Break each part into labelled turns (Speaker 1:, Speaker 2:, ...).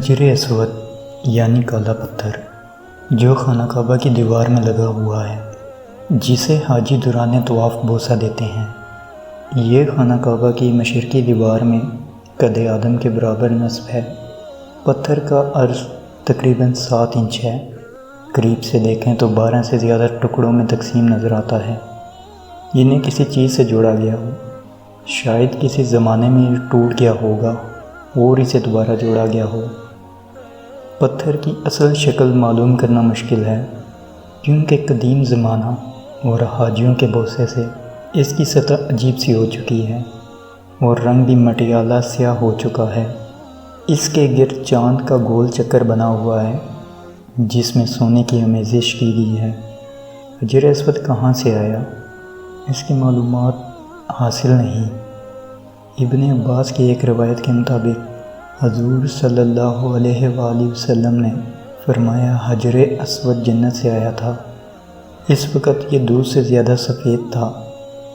Speaker 1: حجر اسود یعنی کالا پتھر جو خانہ کعبہ کی دیوار میں لگا ہوا ہے، جسے حاجی دوران طواف بوسہ دیتے ہیں۔ یہ خانہ کعبہ کی مشرقی دیوار میں قد آدم کے برابر نصب ہے۔ پتھر کا عرض تقریباً 7 انچ ہے۔ قریب سے دیکھیں تو 12 سے زیادہ ٹکڑوں میں تقسیم نظر آتا ہے۔ انہیں کسی چیز سے جوڑا گیا ہو، شاید کسی زمانے میں یہ ٹوٹ گیا ہوگا اور اسے دوبارہ جوڑا گیا ہو۔ پتھر کی اصل شکل معلوم کرنا مشکل ہے، کیونکہ قدیم زمانہ اور حاجیوں کے بوسے سے اس کی سطح عجیب سی ہو چکی ہے اور رنگ بھی مٹیالہ سیاہ ہو چکا ہے۔ اس کے گرد چاند کا گول چکر بنا ہوا ہے، جس میں سونے کی آمیزش کی گئی ہے۔ حجر اسود کہاں سے آیا، اس کی معلومات حاصل نہیں۔ ابن عباس کی ایک روایت کے مطابق حضور صلی اللہ علیہ وآلہ وسلم نے فرمایا حجر اسود جنت سے آیا تھا۔ اس وقت یہ دودھ سے زیادہ سفید تھا،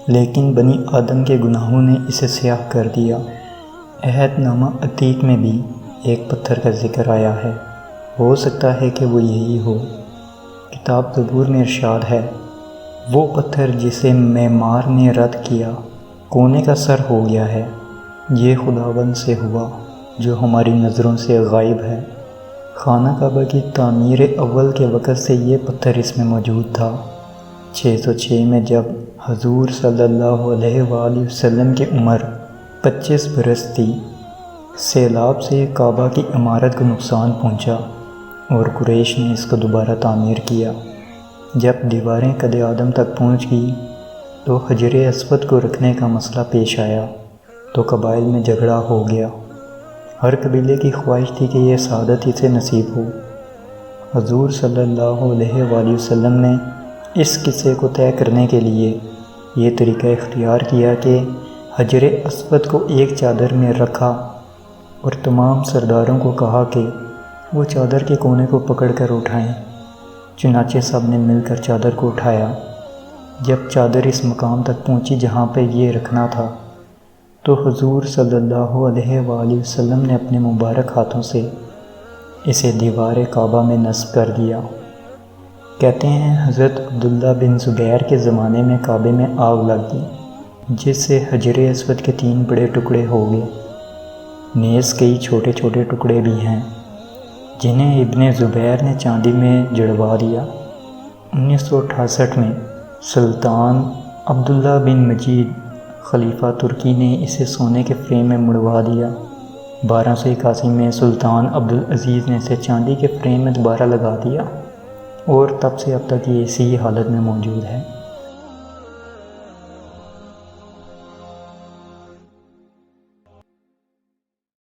Speaker 1: لیکن بنی آدم کے گناہوں نے اسے سیاہ کر دیا۔ عہد نامہ عتیق میں بھی ایک پتھر کا ذکر آیا ہے، ہو سکتا ہے کہ وہ یہی ہو۔ کتاب زبور میں ارشاد ہے، وہ پتھر جسے معمار نے رد کیا کونے کا سر ہو گیا ہے، یہ خداوند سے ہوا جو ہماری نظروں سے غائب ہے۔ خانہ کعبہ کی تعمیر اول کے وقت سے یہ پتھر اس میں موجود تھا۔ 606 میں جب حضور صلی اللہ علیہ وآلہ وسلم کی عمر 25 برس تھی، سیلاب سے کعبہ کی عمارت کو نقصان پہنچا اور قریش نے اس کو دوبارہ تعمیر کیا۔ جب دیواریں قد آدم تک پہنچ گئی تو حجر اسود کو رکھنے کا مسئلہ پیش آیا تو قبائل میں جھگڑا ہو گیا۔ ہر قبیلے کی خواہش تھی کہ یہ سعادت اسے نصیب ہو۔ حضور صلی اللہ علیہ وآلہ وسلم نے اس قصے کو طے کرنے کے لیے یہ طریقہ اختیار کیا کہ حجر اسود کو ایک چادر میں رکھا اور تمام سرداروں کو کہا کہ وہ چادر کے کونے کو پکڑ کر اٹھائیں۔ چنانچہ سب نے مل کر چادر کو اٹھایا۔ جب چادر اس مقام تک پہنچی جہاں پہ یہ رکھنا تھا، تو حضور صلی اللہ علیہ وآلہ وسلم نے اپنے مبارک ہاتھوں سے اسے دیوار کعبہ میں نصب کر دیا۔ کہتے ہیں حضرت عبداللہ بن زبیر کے زمانے میں کعبے میں آگ لگ گئی، جس سے حجر اسود کے 3 بڑے ٹکڑے ہو گئے۔ نیز کئی چھوٹے چھوٹے ٹکڑے بھی ہیں، جنہیں ابن زبیر نے چاندی میں جڑوا دیا۔ 1968 میں سلطان عبداللہ بن مجید خلیفہ ترکی نے اسے سونے کے فریم میں مڑوا دیا۔ 1281 میں سلطان عبدالعزیز نے اسے چاندی کے فریم میں دوبارہ لگا دیا اور تب سے اب تک یہ اسی حالت میں موجود ہے۔